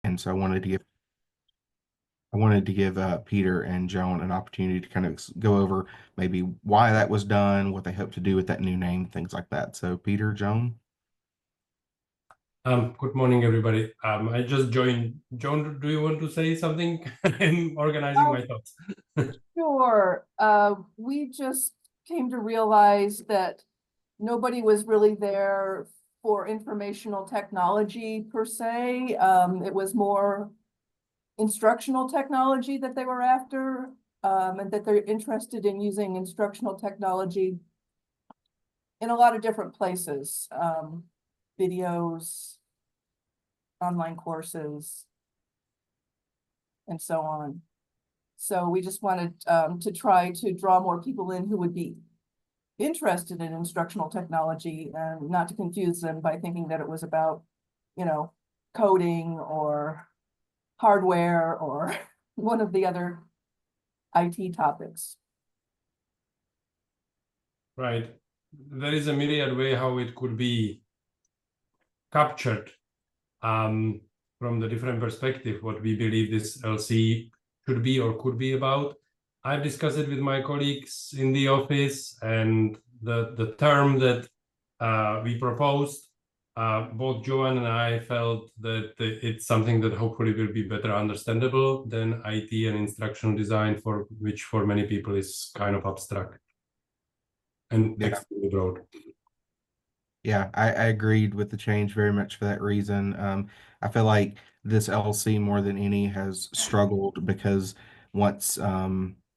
And so I wanted to give Peter and Joan an opportunity to kind of go over maybe why that was done, what they hope to do with that new name, things like that. So Peter, Joan. Good morning, everybody. I just joined. Joan, do you want to say something? I'm organizing Oh, my thoughts. sure. We just came to realize that nobody was really there for informational technology per se. It was more instructional technology that they were after, and that they're interested in using instructional technology in a lot of different places, videos, online courses, and so on. So we just wanted to try to draw more people in who would be interested in instructional technology and not to confuse them by thinking that it was about, coding or hardware or one of the other IT topics. Right. There is a myriad way how it could be captured from the different perspective, what we believe this LC should be or could be about. I've discussed it with my colleagues in the office, and the term that we proposed, both Joanne and I felt that it's something that hopefully will be better understandable than IT and instructional design, for which for many people is kind of abstract and extremely broad. Yeah, I agreed with the change very much for that reason. I feel like this LC more than any has struggled because once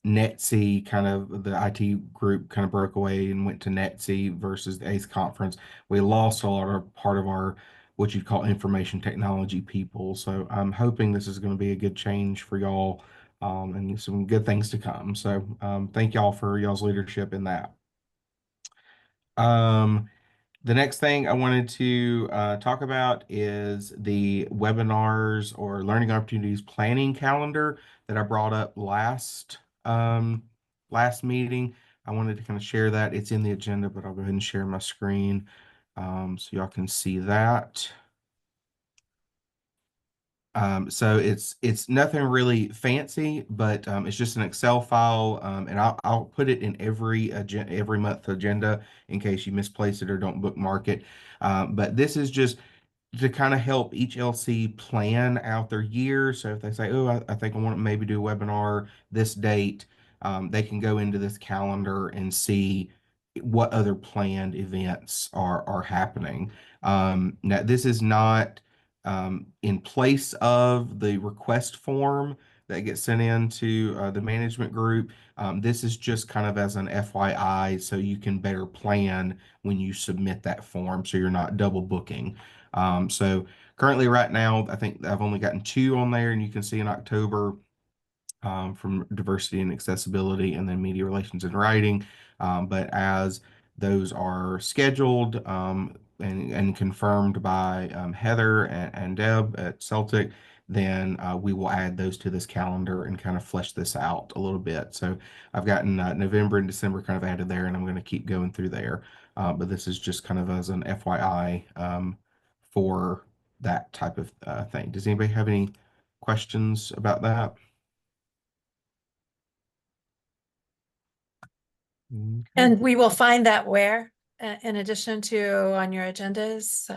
NETC kind of the IT group kind of broke away and went to NETC versus the ACE conference, we lost a lot of part of our what you'd call information technology people. So I'm hoping this is going to be a good change for y'all and some good things to come. So thank y'all for y'all's leadership in that. Um, the next thing I wanted to talk about is the webinars or learning opportunities planning calendar that I brought up last meeting. I wanted to kind of share that. It's in the agenda, but I'll go ahead and share my screen so y'all can see that. So it's nothing really fancy, but it's just an Excel file, and I'll put it in every month agenda in case you misplace it or don't bookmark it. But this is just to kind of help each LC plan out their year. So if they say, "Oh, I think I want to maybe do a webinar this date," they can go into this calendar and see what other planned events are happening. Now, this is not in place of the request form that gets sent into the management group. This is just kind of as an FYI so you can better plan when you submit that form so you're not double booking. So currently right now, I think I've only gotten 2 on there, and you can see in October from diversity and accessibility and then media relations and writing. But as those are scheduled and confirmed by Heather and Deb at Celtic, then we will add those to this calendar and kind of flesh this out a little bit. So I've gotten November and December kind of added there, and I'm going to keep going through there. But this is just kind of as an FYI for that type of thing. Does anybody have any questions about that? Okay. And we will find that where, in addition to on your agendas?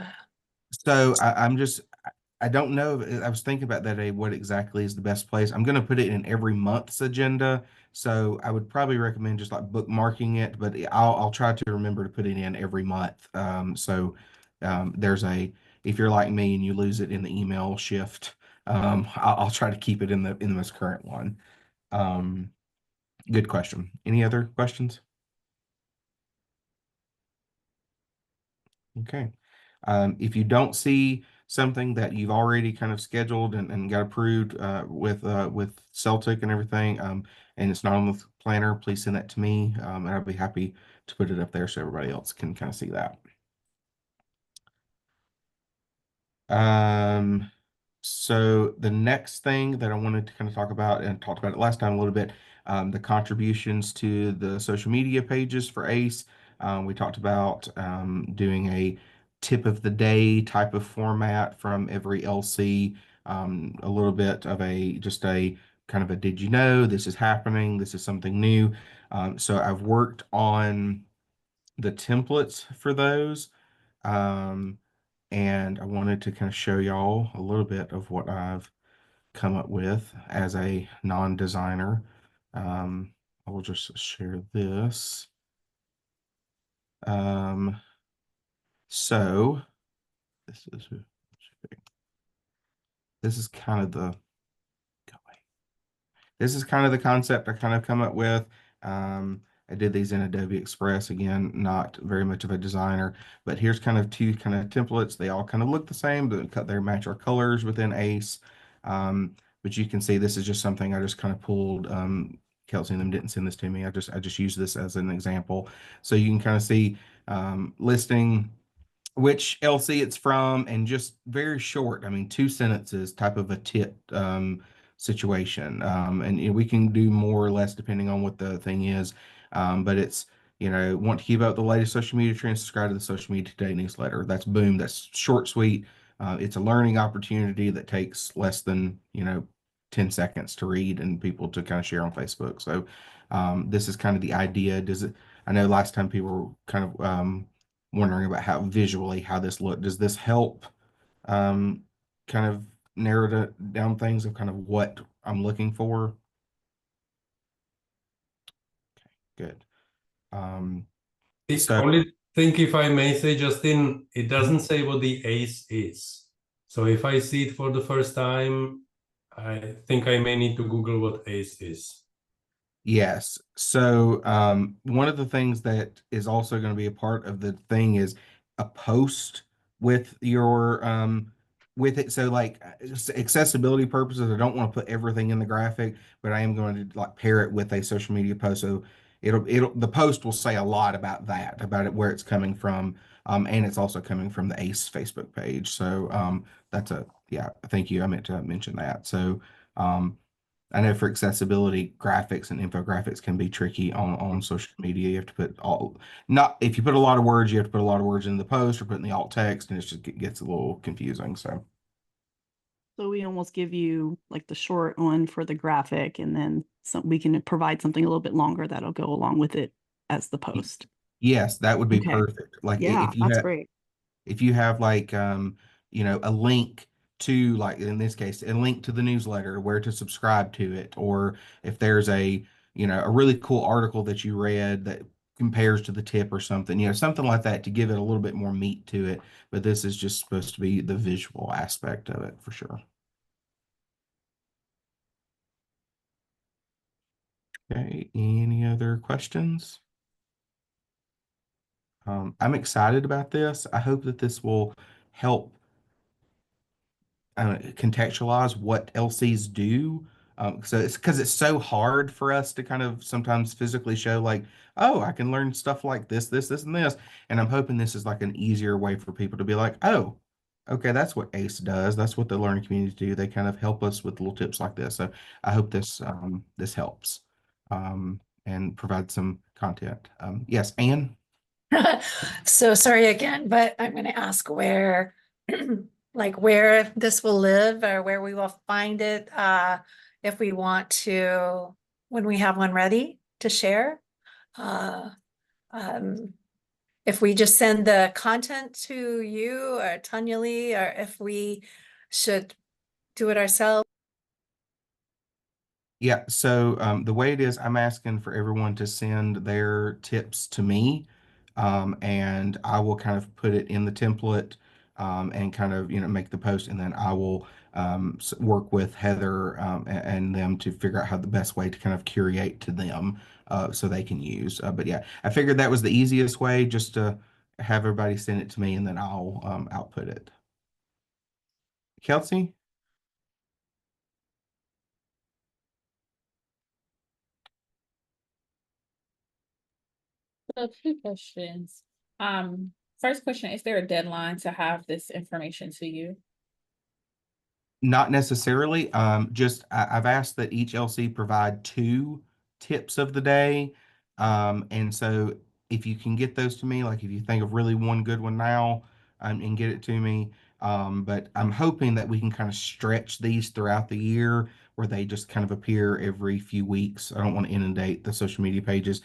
So I don't know. I was thinking about that day, what exactly is the best place. I'm going to put it in every month's agenda. So I would probably recommend just like bookmarking it, but I'll try to remember to put it in every month. There's if you're like me and you lose it in the email shift, I'll try to keep it in the most current one. Good question. Any other questions? Okay. If you don't see something that you've already kind of scheduled and got approved with Celtic and everything, and it's not on the planner, please send that to me, and I'll be happy to put it up there so everybody else can kind of see that. So the next thing that I wanted to kind of talk about and talked about it last time a little bit, the contributions to the social media pages for ACE. We talked about doing a tip of the day type of format from every LC a little bit of just a kind of a, did you know this is happening? This is something new. So I've worked on the templates for those. Um, and I wanted to kind of show y'all a little bit of what I've come up with as a non-designer. I will just share this. So this is kind of the concept I kind of come up with. I did these in Adobe Express. Again, not very much of a designer, but here's kind of two kind of templates. They all kind of look the same, but they match our colors within ACE. But you can see this is just something I just kind of pulled. Kelsey and them didn't send this to me. I just used this as an example. So you can kind of see listing which LC it's from, and just very short. I mean, 2 sentences type of a tip situation. And you know, we can do more or less depending on what the thing is. But it's, you know, want to keep up the latest social media trends, subscribe to the Social Media Today newsletter. That's boom. That's short, sweet. It's a learning opportunity that takes less than, you know, 10 seconds to read and people to kind of share on Facebook. So this is kind of the idea. I know last time people were kind of wondering about how visually how this looked. Does this help kind of narrow down things of kind of what I'm looking for? Okay, good. The So only thing, if I may say, Justin, it doesn't say what the ACE is. So if I see it for the first time, I think I may need to Google what ACE is. yes. So one of the things that is also going to be a part of the thing is a post with your with it. So like just accessibility purposes, I don't want to put everything in the graphic, but I am going to like pair it with a social media post. So it'll the post will say a lot about that, about it, where it's coming from. And it's also coming from the ACE Facebook page. So that's a yeah, thank you. I meant to mention that. So I know for accessibility, graphics and infographics can be tricky on social media. You have to put not if you put a lot of words, you have to put a lot of words in the post or put in the alt text, and it gets a little confusing. So we almost give you like the short one for the graphic, and then we can provide something a little bit longer that'll go along with it as the post. yes, that would be Okay. perfect. Like Yeah, that's great. if you have like you know, a link to, like in this case, a link to the newsletter, where to subscribe to it, or if there's a, you know, a really cool article that you read that compares to the tip or something, you know, something like that to give it a little bit more meat to it. But this is just supposed to be the visual aspect of it for sure. Okay, any other questions? I'm excited about this. I hope that this will help contextualize what LCs do. So it's because it's so hard for us to kind of sometimes physically show like, oh, I can learn stuff like this, and this. And I'm hoping this is like an easier way for people to be like, oh, okay, that's what ACE does. That's what the learning communities do. They kind of help us with little tips like this. So I hope this helps and provide some content. Yes, Anne? So sorry again, but I'm going to ask where, like where this will live or where we will find it, if we want to, when we have one ready to share. Uh, if we just send the content to you or Tanya Lee, or if we should do it ourselves. Yeah, so the way it is, I'm asking for everyone to send their tips to me, and I will kind of put it in the template and kind of, you know, make the post, and then I will work with Heather and them to figure out how the best way to kind of curate to them so they can use. But yeah, I figured that was the easiest way, just to have everybody send it to me, and then I'll output it. Kelsey? So two questions. First question, is there a deadline to have this information to you? Not necessarily. Just I've asked that each LC provide 2 tips of the day. And so if you can get those to me, like if you think of really one good one now, and get it to me. But I'm hoping that we can kind of stretch these throughout the year where they just kind of appear every few weeks. I don't want to inundate the social media pages.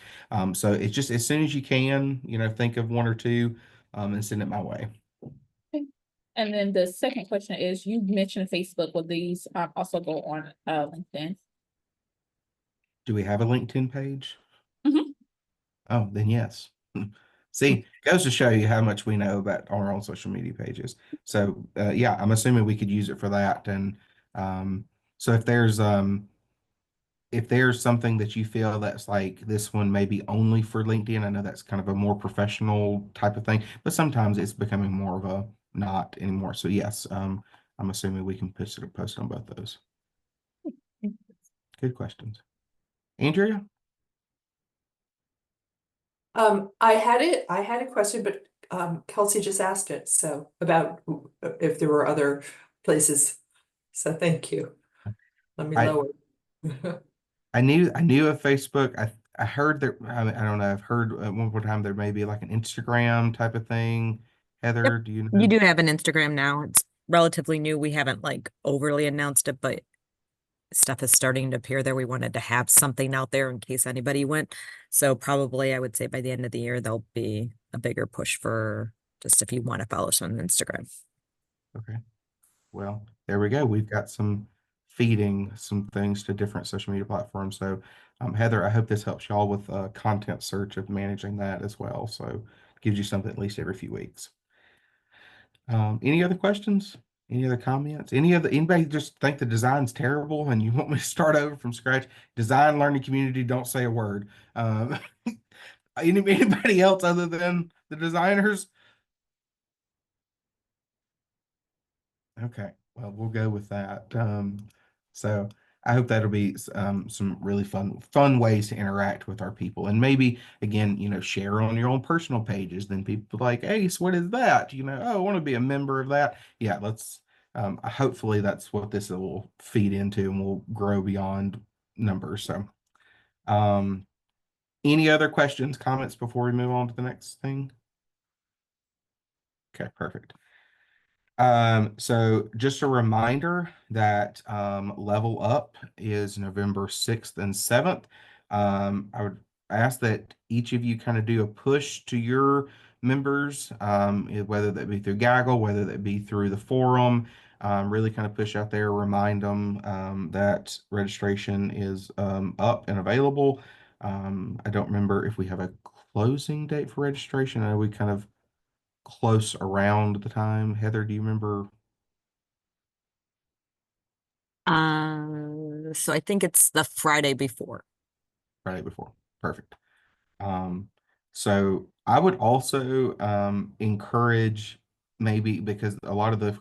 So it's just as soon as you can, think of one or two, and send it my way. And then the second question is, you mentioned Facebook, will these also go on LinkedIn? Do we have a LinkedIn page? Mhm. Oh, then yes. See, goes to show you how much we know about our own social media pages. So, yeah, I'm assuming we could use it for that. And so if there's something that you feel that's like this one maybe only for LinkedIn, I know that's kind of a more professional type of thing, but sometimes it's becoming more of a not anymore. So yes, I'm assuming we can post on both those. Good questions. Andrea? I had a question, but Kelsey just asked it, so about if there were other places. So thank you. Let me I- lower. I knew of Facebook. I heard that I don't know. I've heard at one point in time there may be like an Instagram type of thing. Heather, do you know? You do have an Instagram now. It's relatively new. We haven't like overly announced it, but stuff is starting to appear there. We wanted to have something out there in case anybody went. So probably I would say by the end of the year, there'll be a bigger push for just if you want to follow us on Instagram. Okay. Well, there we go. We've got some feeding some things to different social media platforms. So, Heather, I hope this helps y'all with content search of managing that as well. So, gives you something at least every few weeks. Any other questions? Any other comments? Anybody just think the design's terrible and you want me to start over from scratch? Design learning community, don't say a word. Anybody else other than the designers? Okay, well, we'll go with that. So I hope that'll be some really fun ways to interact with our people. And maybe again, share on your own personal pages. Then people like, Ace, what is that? Oh, I want to be a member of that. Yeah, let's hopefully that's what this will feed into and will grow beyond numbers. So any other questions, comments before we move on to the next thing? Okay, perfect. So just a reminder that Level Up is November 6th and 7th. I would ask that each of you kind of do a push to your members, whether that be through Gaggle, whether that be through the forum, really kind of push out there, remind them that registration is up and available. I don't remember if we have a closing date for registration. I know we kind of close around the time. Heather, do you remember? So I think it's the Friday before. Friday before. Perfect. So I would also encourage maybe because a lot of the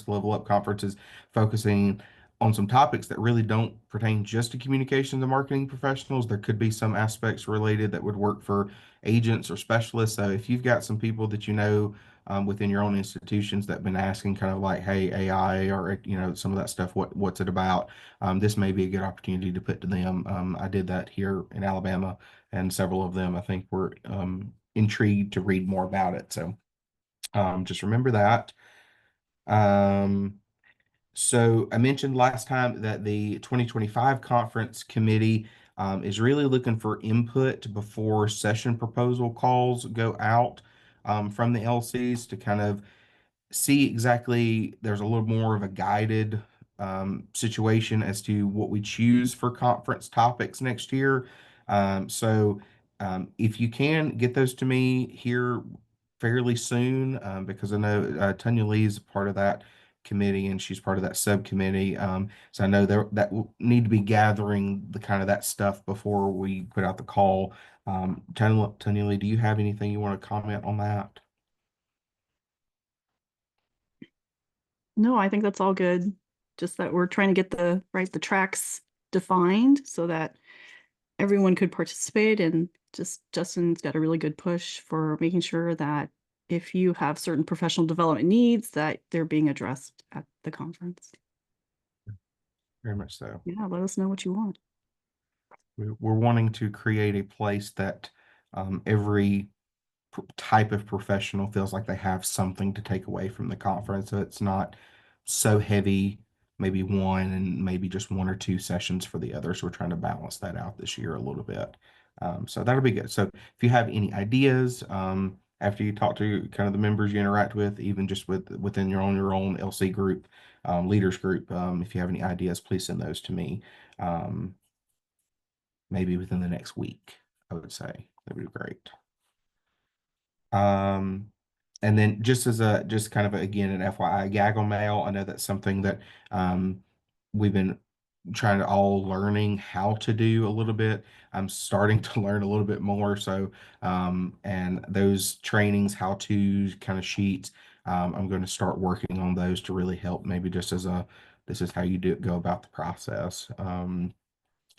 Level Up conference is focusing on some topics that really don't pertain just to communications and marketing professionals. There could be some aspects related that would work for agents or specialists. So if you've got some people that within your own institutions that have been asking kind of like, hey, AI or some of that stuff, what's it about? This may be a good opportunity to put to them. I did that here in Alabama, and several of them I think were intrigued to read more about it. So just remember that. So I mentioned last time that the 2025 conference committee is really looking for input before session proposal calls go out from the LCs to kind of see exactly, there's a little more of a guided situation as to what we choose for conference topics next year. So if you can get those to me here fairly soon, because I know Tanya Lee is a part of that committee and she's part of that subcommittee. So I know that will need to be gathering the kind of that stuff before we put out the call. Tanya Lee, do you have anything you want to comment on that? No, I think that's all good. Just that we're trying to get the tracks defined so that everyone could participate, and just Justin's got a really good push for making sure that if you have certain professional development needs that they're being addressed at the conference. Very much so. Yeah, let us know what you want. We're wanting to create a place that every type of professional feels like they have something to take away from the conference. So it's not so heavy, maybe one and maybe just 1 or 2 sessions for the others. We're trying to balance that out this year a little bit. So that'll be good. So if you have any ideas, after you talk to kind of the members you interact with, even just within your own LC group, leaders group, if you have any ideas, please send those to me. Maybe within the next week, I would say that would be great. And then just kind of again, an FYI, Gaggle Mail. I know that's something that we've been trying to all learning how to do a little bit. I'm starting to learn a little bit more. So, and those trainings, how to kind of sheets, I'm going to start working on those to really help, maybe just as this is how you go about the process.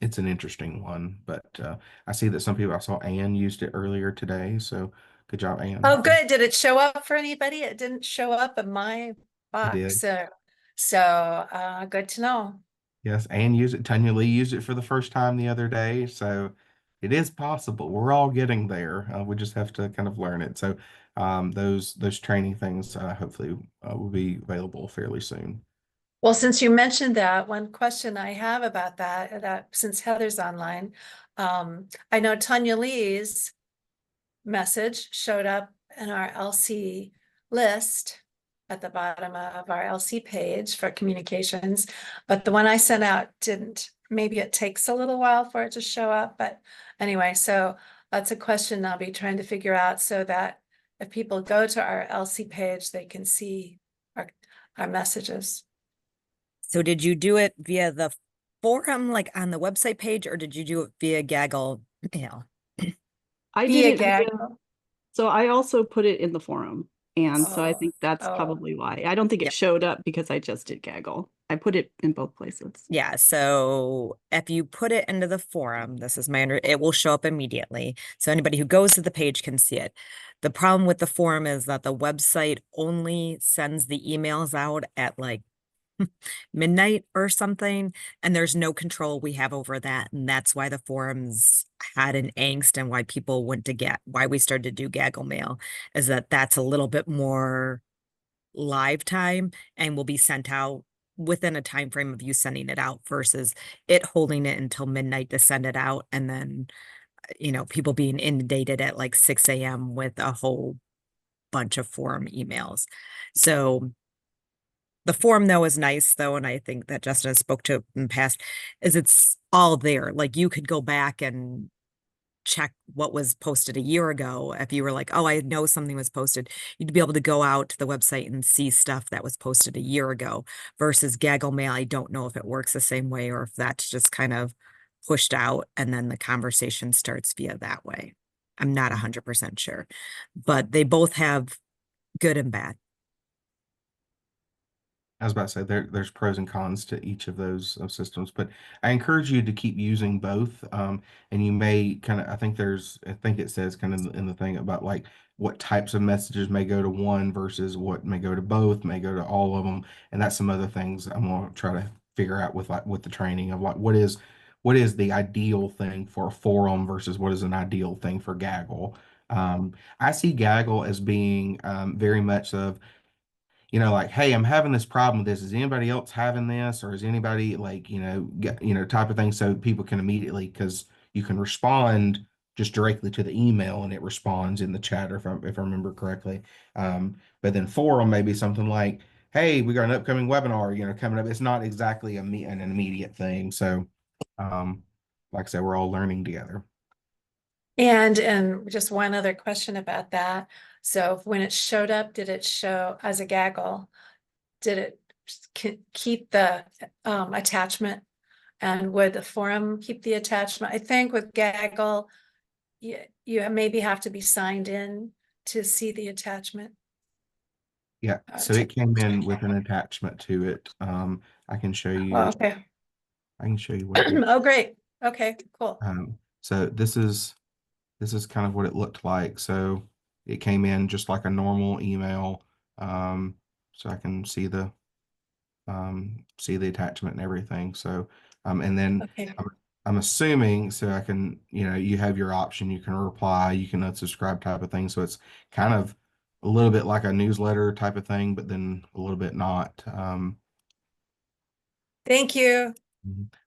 It's an interesting one, but I see that some people, I saw Anne used it earlier today. So good job, Anne. Oh, good. Did it show up for anybody? It didn't show up in my did. box. So good to know. Yes, Anne used it. Tanya Lee used it for the first time the other day. So it is possible. We're all getting there. We just have to kind of learn it. So those training things hopefully will be available fairly soon. Well, since you mentioned that, one question I have about that since Heather's online, I know Tanya Lee's message showed up in our LC list at the bottom of our LC page for communications, but the one I sent out didn't. Maybe it takes a little while for it to show up, but anyway, so that's a question I'll be trying to figure out so that if people go to our LC page, they can see our messages. So did you do it via the forum, like on the website page, or did you do it via Gaggle Mail? I Via did it via- Gaggle. so I also put it in the forum. And so I Oh, think that's oh. probably why. I don't think it Yep. showed up because I just did Gaggle. I put it in both places. Yeah, so if you put it into the forum, this is it will show up immediately. So anybody who goes to the page can see it. The problem with the forum is that the website only sends the emails out at like midnight or something, and there's no control we have over that. And that's why the forums had an angst and why people went to why we started to do Gaggle Mail, is that that's a little bit more live time and will be sent out within a time frame of you sending it out versus it holding it until midnight to send it out, and then people being inundated at like 6 a.m. with a whole bunch of forum emails. So the forum though is nice though, and I think that Justin has spoke to in the past, is it's all there. Like you could go back and check what was posted a year ago. If you were like, oh, I know something was posted, you'd be able to go out to the website and see stuff that was posted a year ago versus Gaggle Mail. I don't know if it works the same way or if that's just kind of pushed out and then the conversation starts via that way. I'm not 100% sure, but they both have good and bad. I was about to say there's pros and cons to each of those systems, but I encourage you to keep using both. And you may kind of, I think it says kind of in the thing about like what types of messages may go to one versus what may go to both, may go to all of them. And that's some other things I'm going to try to figure out with the training of like, what is the ideal thing for a forum versus what is an ideal thing for Gaggle. I see Gaggle as being very much of, like, hey, I'm having this problem with this. Is anybody else having this? Or is anybody like, type of thing. So people can immediately, because you can respond just directly to the email and it responds in the chat, or if I remember correctly. But then forum may be something like, hey, we got an upcoming webinar, coming up. It's not exactly an immediate thing. So, like I said, we're all learning together. And just one other question about that. So when it showed up, did it show as a Gaggle? Did it keep the attachment? And would the forum keep the attachment? I think with Gaggle, you maybe have to be signed in to see the attachment. Yeah, so it came in with an attachment to it. I can show you. Oh, okay. I can show you what it is. Oh, great. Okay, cool. So this is kind of what it looked like. So it came in just like a normal email. So I can see the attachment and everything. So and then Okay. I'm assuming, so I can, you have your option, you can reply, you can unsubscribe type of thing. So it's kind of a little bit like a newsletter type of thing, but then a little bit not. Thank you.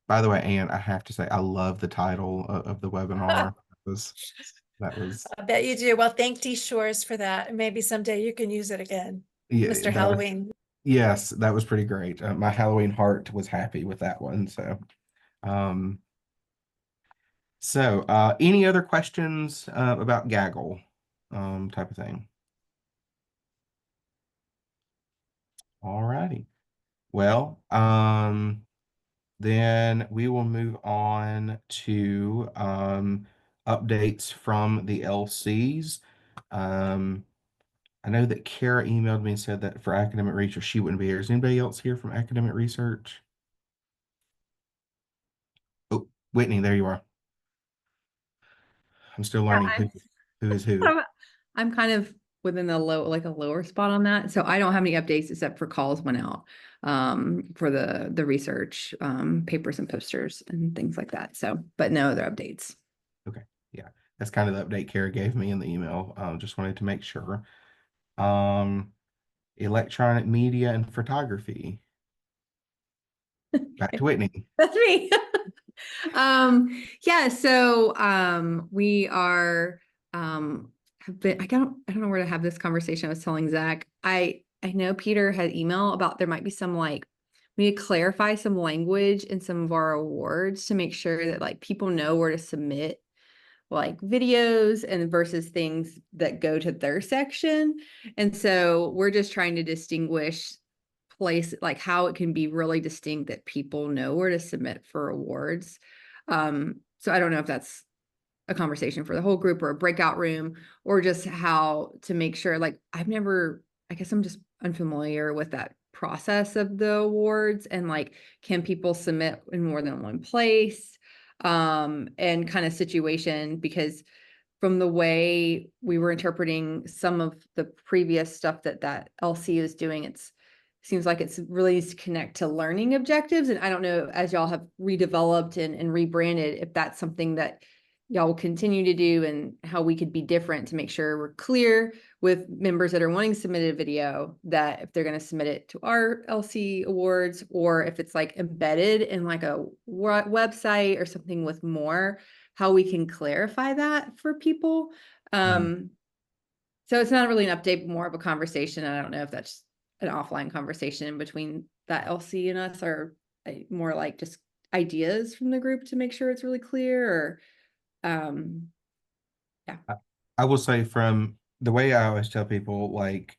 By the way, Ann, I have to say, I love the title of the webinar. That was, I bet you do. Well, thank D Shores for that. And maybe someday you can use it again, yeah, Mr. that was- Halloween. yes, that was pretty great. My Halloween heart was happy with that one. Um, any other questions about Gaggle type of thing? All righty. Well, then we will move on to updates from the LCs. I know that Kara emailed me and said that for academic research, she wouldn't be here. Is anybody else here from academic research? Oh, Whitney, there you are. I'm still learning who is who. I'm kind of within the lower spot on that. So I don't have any updates except for calls went out for the research papers and posters and things like that. So, but no other updates. Okay. Yeah. That's kind of the update Kara gave me in the email. Just wanted to make sure. Electronic media and photography. Back to Whitney. That's me. Yeah, so we are have been I don't know where to have this conversation. I was telling Zach. I know Peter had email about there might be some like we need to clarify some language in some of our awards to make sure that like people know where to submit like videos and versus things that go to their section. And so we're just trying to distinguish place like how it can be really distinct that people know where to submit for awards. So I don't know if that's a conversation for the whole group or a breakout room or just how to make sure like I guess I'm just unfamiliar with that process of the awards and like can people submit in more than one place and kind of situation because from the way we were interpreting some of the previous stuff that LC is doing, seems like it's really to connect to learning objectives. And I don't know, as y'all have redeveloped and rebranded, if that's something that y'all will continue to do and how we could be different to make sure we're clear with members that are wanting to submit a video that if they're going to submit it to our LC awards, or if it's like embedded in like a website or something with more, how we can clarify that for people. So it's not really an update, more of a conversation. I don't know if that's an offline conversation between that LC and us or more like just ideas from the group to make sure it's really clear or yeah. I will say from the way I always tell people, like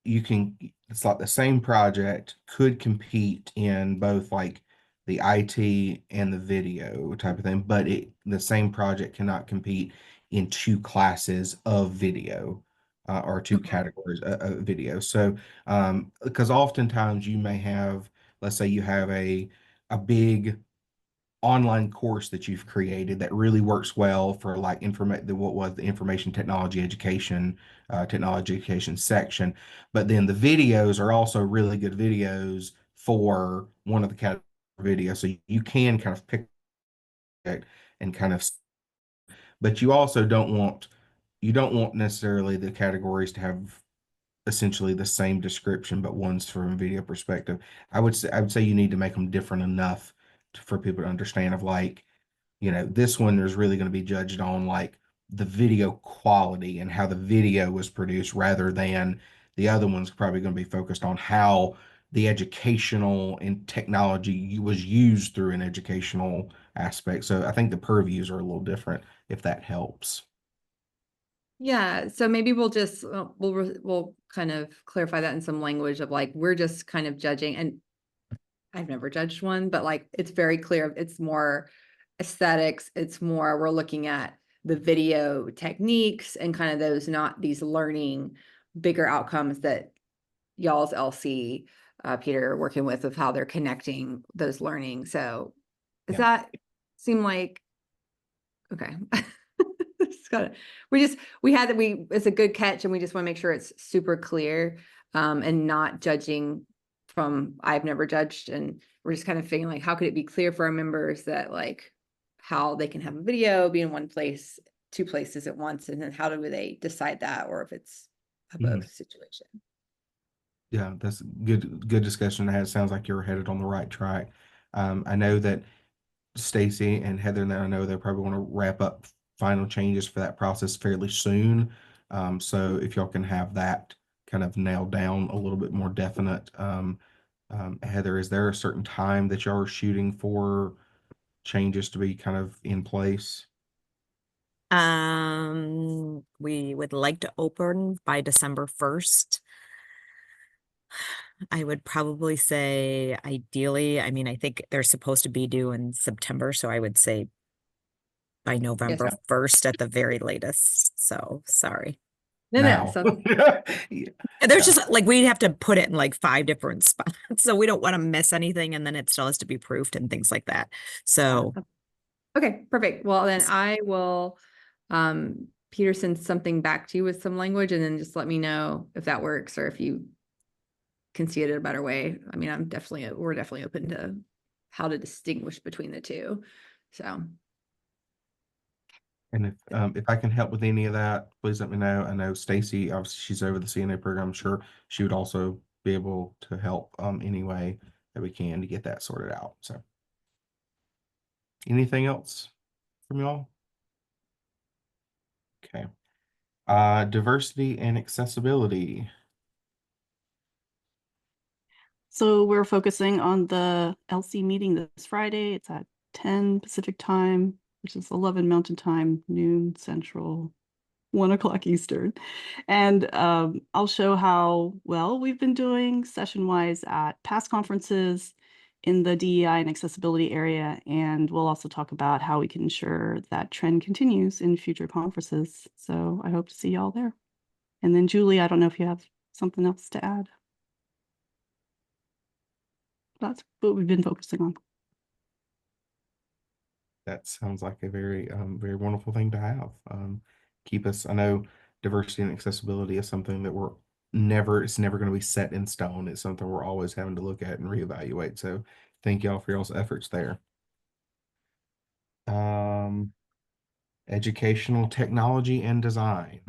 it's like the same project could compete in both like the IT and the video type of thing, but the same project cannot compete in two classes of video or two categories of video. So, because oftentimes you may have, let's say you have a big online course that you've created that really works well for like what was the information technology education section, but then the videos are also really good videos for one of the category videos, so you can kind of pick it and kind of, but you also you don't want necessarily the categories to have essentially the same description, but one's from a video perspective. I would say you need to make them different enough for people to understand of like, this one is really going to be judged on like the video quality and how the video was produced rather than the other one's probably going to be focused on how the educational and technology was used through an educational aspect. So I think the purviews are a little different, if that helps. Yeah, so maybe we'll just we'll kind of clarify that in some language of like we're just kind of judging, and I've never judged one, but like it's very clear it's more aesthetics, it's more we're looking at the video techniques and kind of those, not these learning bigger outcomes that y'all's LC Peter working with of how they're connecting those learning. So does that seem like okay? It's a good catch and we just want to make sure it's super clear and not judging from I've never judged, and we're just kind of feeling like how could it be clear for our members that like how they can have a video, be in one place, two places at once, and then how do they decide that, or if it's a Mhm. both situation. Yeah, that's good discussion to have. Sounds like you're headed on the right track. I know that Stacy and Heather, and I know they probably want to wrap up final changes for that process fairly soon. So if y'all can have that kind of nailed down a little bit more definite. Heather, is there a certain time that y'all are shooting for changes to be kind of in place? We would like to open by December 1st. I would probably say ideally, I mean, I think they're supposed to be due in September, so I would say by November 1st at the very latest. So sorry. No, Now. so Yeah. And there's just like we'd have to put it in like 5 different spots. So we don't want to miss anything, and then it still has to be proofed and things like that. So okay, perfect. Well, then I will Peter send something back to you with some language, and then just let me know if that works or if you can see it in a better way. I mean, we're definitely open to how to distinguish between the two. So And if I can help with any of that, please let me know. I know Stacy, obviously she's over the CNA program. I'm sure she would also be able to help any way that we can to get that sorted out. So anything else from y'all? Okay. Diversity and accessibility. So we're focusing on the LC meeting this Friday. It's at 10 Pacific time, which is 11 Mountain time, noon Central, 1 o'clock Eastern. And I'll show how well we've been doing session-wise at past conferences in the DEI and accessibility area. And we'll also talk about how we can ensure that trend continues in future conferences. So I hope to see y'all there. And then Julie, I don't know if you have something else to add. That's what we've been focusing on. That sounds like a very very wonderful thing to have. Keep us, I know diversity and accessibility is something that it's never going to be set in stone. It's something we're always having to look at and reevaluate. So thank y'all for y'all's efforts there. Educational technology and design.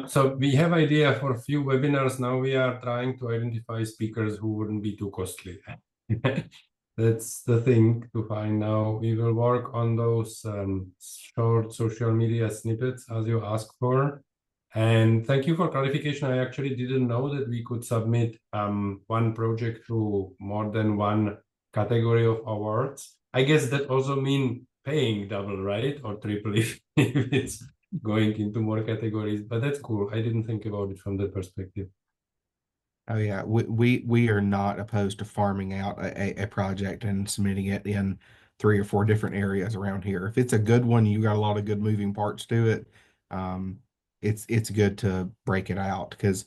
So we have idea for a few webinars. Now we are trying to identify speakers who wouldn't be too costly. That's the thing to find now. We will work on those short social media snippets as you asked for. And thank you for clarification. I actually didn't know that we could submit one project to more than one category of awards. I guess that also means paying double, right? Or triple if it's going into more categories, but that's cool. I didn't think about it from that perspective. Oh yeah, we are not opposed to farming out a project and submitting it in 3 or 4 different areas around here. If it's a good one, you got a lot of good moving parts to it. It's good to break it out because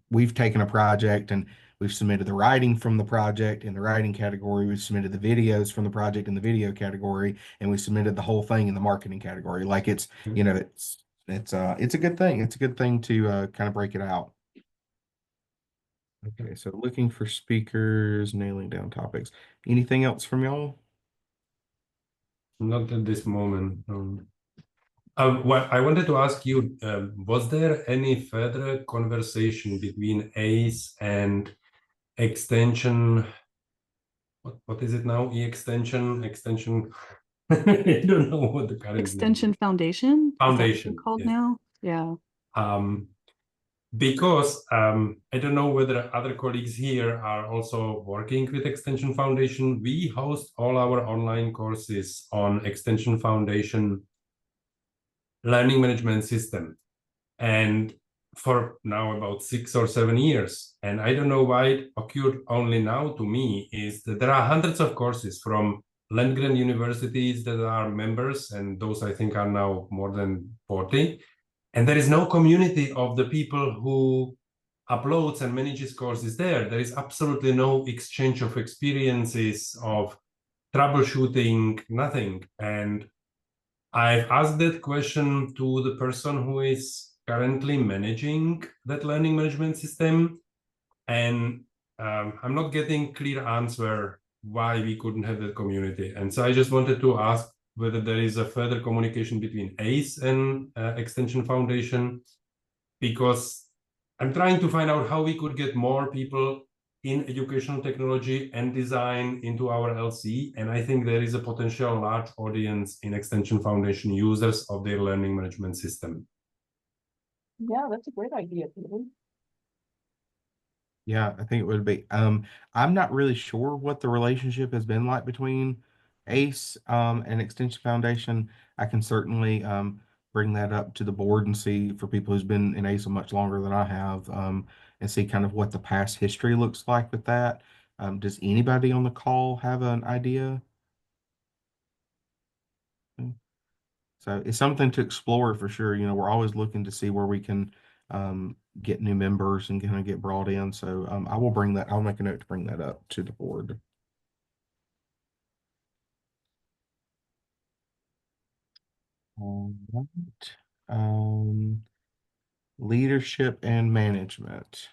we've taken a project and we've submitted the writing from the project in the writing category. We've submitted the videos from the project in the video category, and we submitted the whole thing in the marketing category. Like it's a good thing. It's a good thing to kind of break it out. Okay, so looking for speakers, nailing down topics. Anything else from y'all? Not at this moment. Well, I wanted to ask you, was there any further conversation between ACE and extension? What is it now? Extension. I don't know what the current Extension Foundation. Foundation, Is that what it's called yes. now? Yeah. Because I don't know whether other colleagues here are also working with Extension Foundation. We host all our online courses on Extension Foundation learning management system. And for now about 6 or 7 years. And I don't know why it occurred only now to me is that there are hundreds of courses from land-grant universities that are members, and those I think are now more than 40. And there is no community of the people who uploads and manages courses there. There is absolutely no exchange of experiences, of troubleshooting, nothing. And I've asked that question to the person who is currently managing that learning management system, and I'm not getting clear answer why we couldn't have that community. And so I just wanted to ask whether there is a further communication between ACE and Extension Foundation, because I'm trying to find out how we could get more people in educational technology and design into our LC. And I think there is a potential large audience in Extension Foundation users of their learning management system. Yeah, that's a great idea, Peter. Yeah, I think it would be. I'm not really sure what the relationship has been like between ACE and Extension Foundation. I can certainly bring that up to the board and see for people who's been in ACE much longer than I have, and see kind of what the past history looks like with that. Does anybody on the call have an idea? So it's something to explore for sure. You know, we're always looking to see where we can get new members and kind of get brought in. So I will bring that. I'll make a note to bring that up to the board. All right. Leadership and management.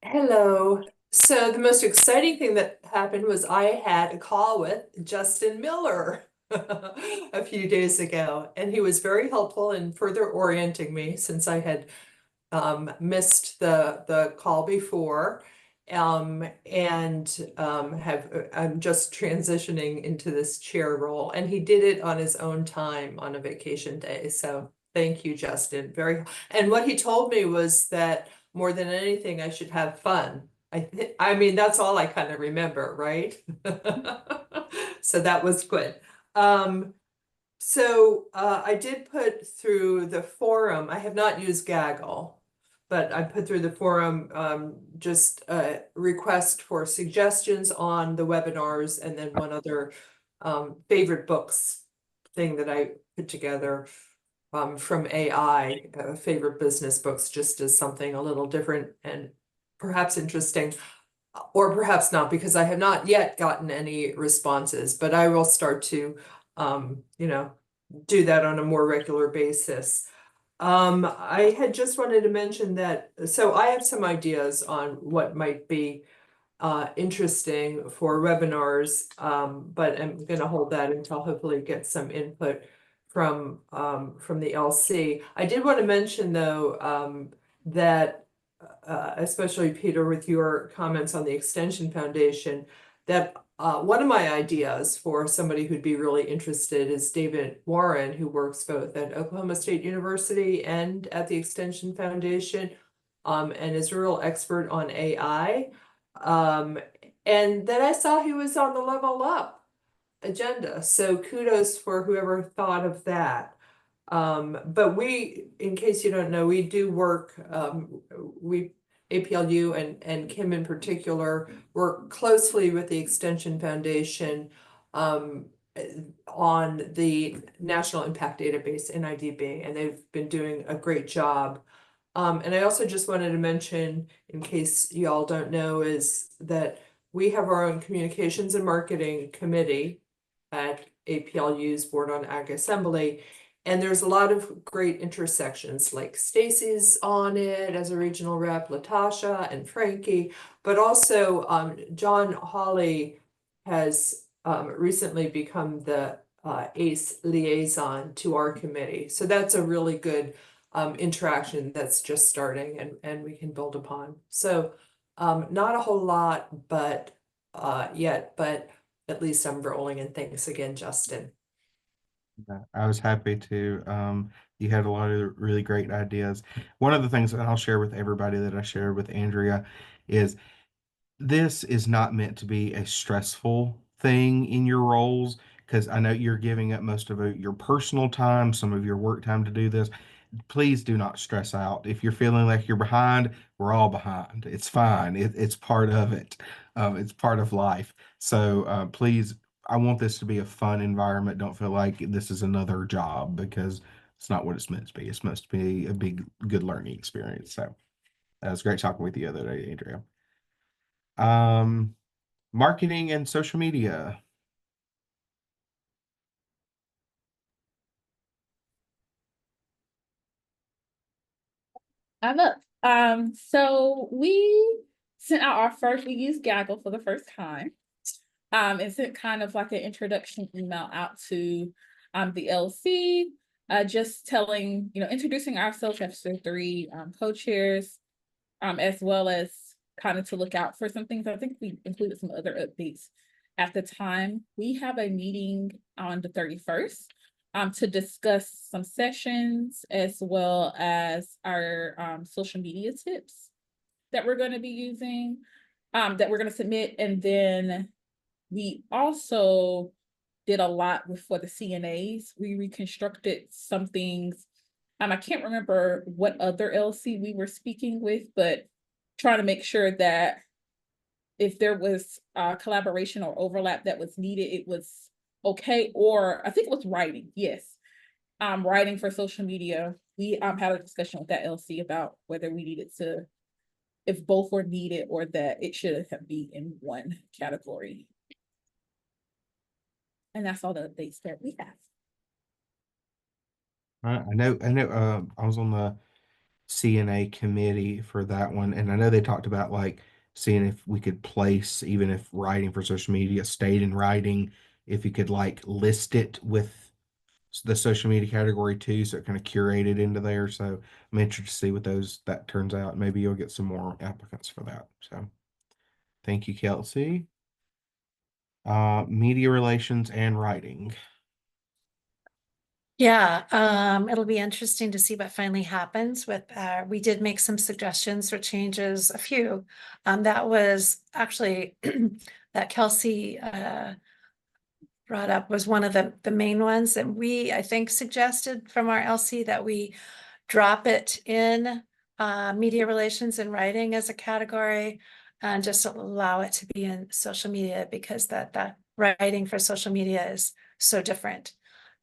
Hello. So the most exciting thing that happened was I had a call with Justin Miller a few days ago, and he was very helpful in further orienting me since I had missed the call before. I'm just transitioning into this chair role, and he did it on his own time on a vacation day. So thank you, Justin. And what he told me was that more than anything, I should have fun. I mean, that's all I kind of remember, right? So that was good. I did put through the forum. I have not used Gaggle, but I put through the forum just a request for suggestions on the webinars, and then one other favorite books thing that I put together from AI, favorite business books, just as something a little different and perhaps interesting, or perhaps not, because I have not yet gotten any responses, but I will start to do that on a more regular basis. I had just wanted to mention that, so I have some ideas on what might be interesting for webinars, but I'm going to hold that until hopefully get some input from the LC. I did want to mention though that especially Peter, with your comments on the Extension Foundation, that one of my ideas for somebody who'd be really interested is David Warren, who works both at Oklahoma State University and at the Extension Foundation, and is a real expert on AI. And then I saw he was on the Level Up agenda. So kudos for whoever thought of that. But we, in case you don't know, we do work, APLU and Kim in particular, work closely with the Extension Foundation on the National Impact Database, NIDB, and they've been doing a great job. And I also just wanted to mention, in case y'all don't know, is that we have our own communications and marketing committee at APLU's Board on Ag Assembly. And there's a lot of great intersections, like Stacy's on it as a regional rep, Latasha and Frankie, but also John Hawley has recently become the ACE liaison to our committee. So that's a really good interaction that's just starting and we can build upon. So not a whole lot, but yet, but at least I'm rolling. And thanks again, Justin. I was happy to. You had a lot of really great ideas. One of the things that I'll share with everybody that I shared with Andrea is this is not meant to be a stressful thing in your roles, because I know you're giving up most of your personal time, some of your work time to do this. Please do not stress out. If you're feeling like you're behind, we're all behind. It's fine. It's part of it. It's part of life. So please, I want this to be a fun environment. Don't feel like this is another job, because it's not what it's meant to be. It's meant to be a big, good learning experience. So that was great talking with you the other day, Andrea. Marketing and social media. I'm up. So we sent out our first, we used Gaggle for the first time. and sent kind of like an introduction email out to the LC, just telling, introducing ourselves as the three co-chairs, as well as kind of to look out for some things. I think we included some other updates at the time. We have a meeting on the 31st to discuss some sessions as well as our social media tips that we're going to be using, that we're going to submit. And then we also did a lot for the CNAs. We reconstructed some things. I can't remember what other LC we were speaking with, but trying to make sure that if there was collaboration or overlap that was needed, it was okay. Or I think it was writing. Yes. Writing for social media. We had a discussion with that LC about whether we needed to, if both were needed or that it should have been in one category. And that's all the updates that we have. I know, I was on the CNA committee for that one, and I know they talked about like seeing if we could place, even if writing for social media stayed in writing, if you could like list it with the social media category too, so it kind of curated into there. So I'm interested to see what that turns out. Maybe you'll get some more applicants for that. So thank you, Kelsey. Media relations and writing. Yeah, it'll be interesting to see what finally happens with, we did make some suggestions for changes, a few. That was actually that Kelsey brought up was one of the main ones that we, I think, suggested from our LC that we drop it in media relations and writing as a category and just allow it to be in social media, because that writing for social media is so different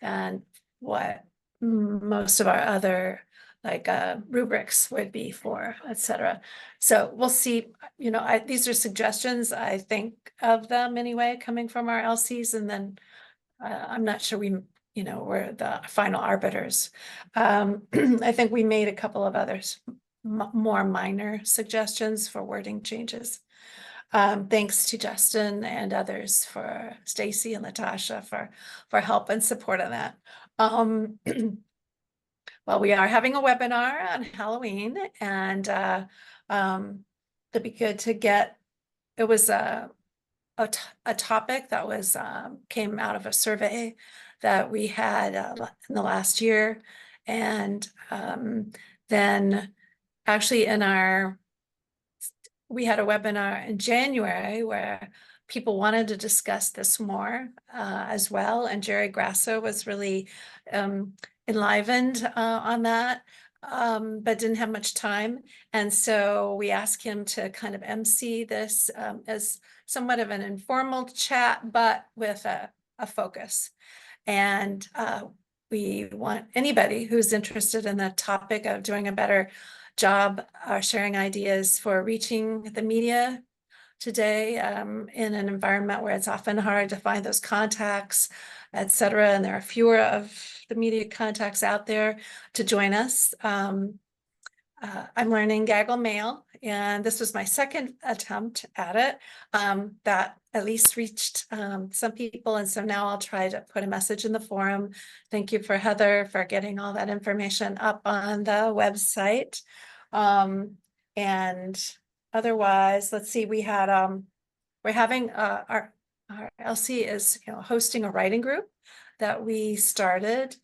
than what most of our other like rubrics would be for, etc. So we'll see. These are suggestions. I think of them anyway, coming from our LCs, and then I'm not sure we're the final arbiters. I think we made a couple of others, more minor suggestions for wording changes. Thanks to Justin and others, for Stacy and Latasha for help and support on that. Well, we are having a webinar on Halloween, and it'd be good to get. It was a topic that was came out of a survey that we had in the last year, and then actually we had a webinar in January where people wanted to discuss this more as well, and Jerry Grasso was really enlivened on that, but didn't have much time, and so we asked him to kind of MC this as somewhat of an informal chat, but with a focus. And we want anybody who's interested in the topic of doing a better job sharing ideas for reaching the media today in an environment where it's often hard to find those contacts, etc. And there are fewer of the media contacts out there, to join us. I'm learning Gaggle Mail, and this was my second attempt at it. That at least reached some people, and so now I'll try to put a message in the forum. Thank you for Heather for getting all that information up on the website. And otherwise, let's see, we had we're having our LC is hosting a writing group that we started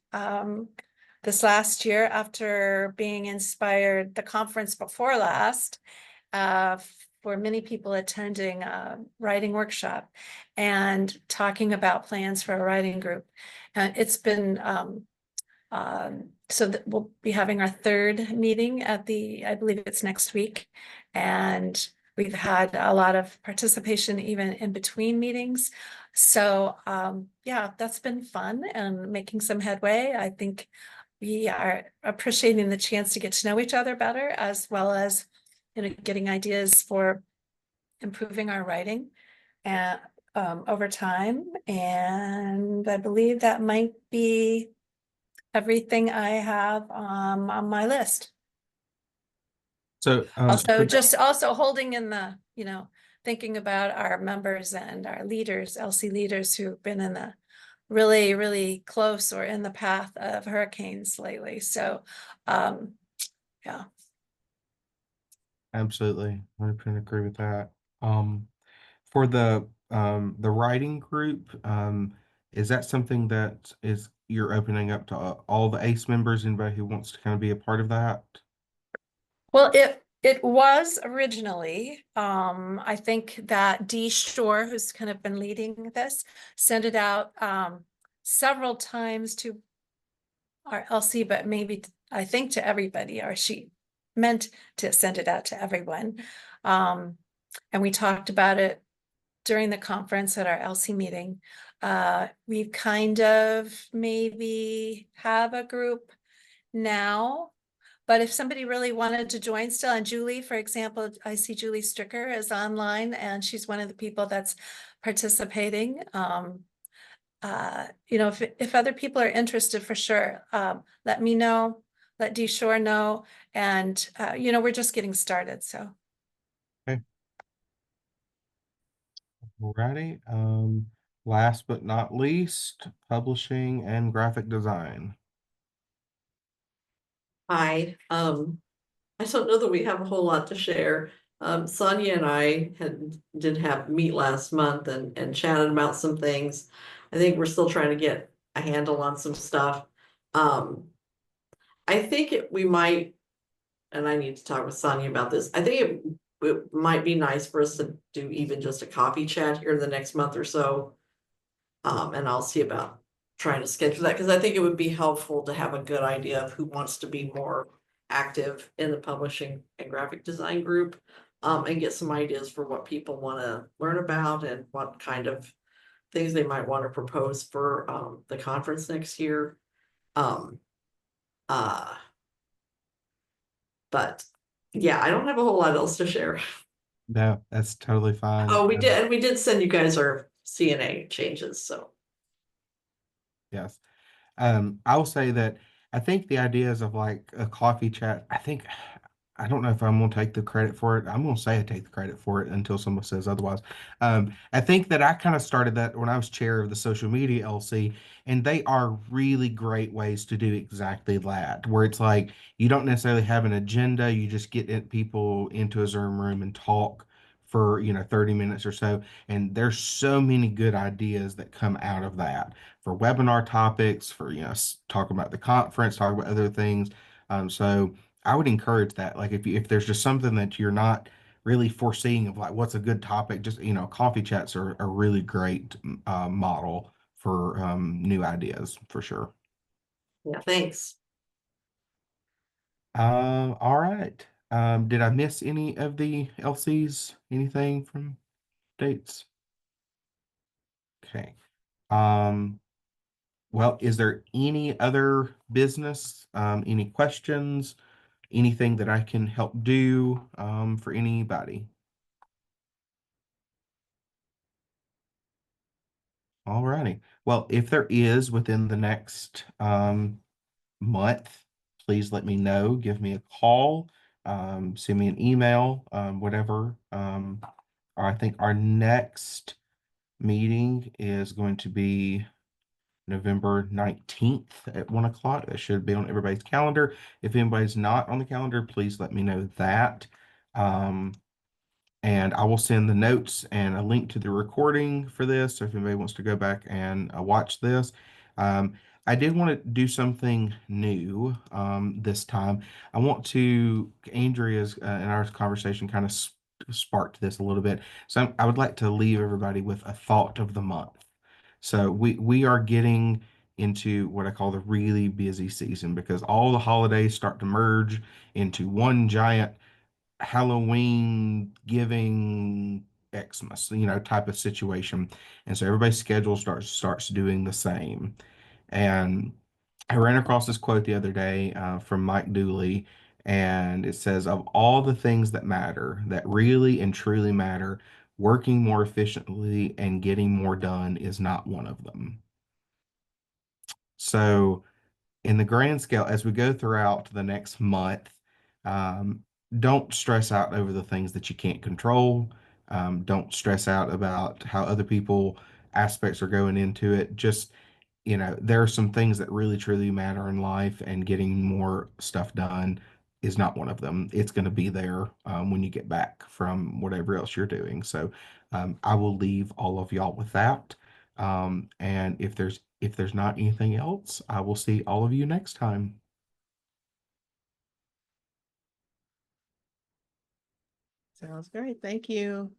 this last year after being inspired the conference before last for many people attending a writing workshop and talking about plans for a writing group. And it's been so that we'll be having our third meeting I believe it's next week, and we've had a lot of participation even in between meetings. So yeah, that's been fun and making some headway. I think we are appreciating the chance to get to know each other better, as well as getting ideas for improving our writing and over time. And I believe that might be everything I have on my list. So Also, just also holding in the thinking about our members and our leaders, LC leaders who've been in the really, really close or in the path of hurricanes lately. So, yeah. Absolutely. 100% agree with that. For the writing group, is that something that is you're opening up to all the ACE members, anybody who wants to kind of be a part of that? Well, it was originally, I think that Dee Shore, who's kind of been leading this, sent it out several times to our LC, but maybe I think to everybody, or she meant to send it out to everyone. And we talked about it during the conference at our LC meeting. We kind of maybe have a group now, but if somebody really wanted to join still, and Julie, for example, I see Julie Stricker is online and she's one of the people that's participating. You know, if other people are interested, for sure, let me know, let Dee Shore know, and you know, we're just getting started, so. Alrighty. Last but not least, publishing and graphic design. Hi, I don't know that we have a whole lot to share. Sonia and I did have meet last month and chatted about some things. I think we're still trying to get a handle on some stuff. I think we might, and I need to talk with Sonia about this. I think it might be nice for us to do even just a coffee chat here in the next month or so. And I'll see about trying to schedule that, because I think it would be helpful to have a good idea of who wants to be more active in the publishing and graphic design group, and get some ideas for what people want to learn about and what kind of things they might want to propose for the conference next year. But yeah, I don't have a whole lot else to share. No, that's totally fine. Oh, we did send you guys our CNA changes, so. Yes. I will say that I think the ideas of like a coffee chat, I don't know if I'm gonna take the credit for it. I'm gonna say I take the credit for it until someone says otherwise. I think that I kind of started that when I was chair of the social media LC, and they are really great ways to do exactly that, where it's like you don't necessarily have an agenda, you just get people into a Zoom room and talk for 30 minutes or so, and there's so many good ideas that come out of that for webinar topics, for talk about the conference, talk about other things. So I would encourage that. Like if there's just something that you're not really foreseeing of like what's a good topic, just coffee chats are a really great model for new ideas for sure. Yeah, thanks. All right. Did I miss any of the LCs? Anything from dates? Okay. Well, is there any other business? Any questions? Anything that I can help do for anybody? All righty. Well, if there is within the next month, please let me know. Give me a call, send me an email, whatever. I think our next meeting is going to be November 19th at 1 o'clock. That should be on everybody's calendar. If anybody's not on the calendar, please let me know that. And I will send the notes and a link to the recording for this. So if anybody wants to go back and watch this. I did want to do something new this time. I want to, Andrea's in our conversation kind of sparked this a little bit. So I would like to leave everybody with a thought of the month. So we are getting into what I call the really busy season, because all the holidays start to merge into one giant Halloween giving Xmas, type of situation. And so everybody's schedule starts doing the same. And I ran across this quote the other day from Mike Dooley, and it says, "Of all the things that matter, that really and truly matter, working more efficiently and getting more done is not one of them." So in the grand scale, as we go throughout the next month, don't stress out over the things that you can't control. Don't stress out about how other people aspects are going into it. Just, there are some things that really truly matter in life, and getting more stuff done is not one of them. It's going to be there when you get back from whatever else you're doing. So I will leave all of y'all with that. And if there's not anything else, I will see all of you next time. Sounds great. Thank you.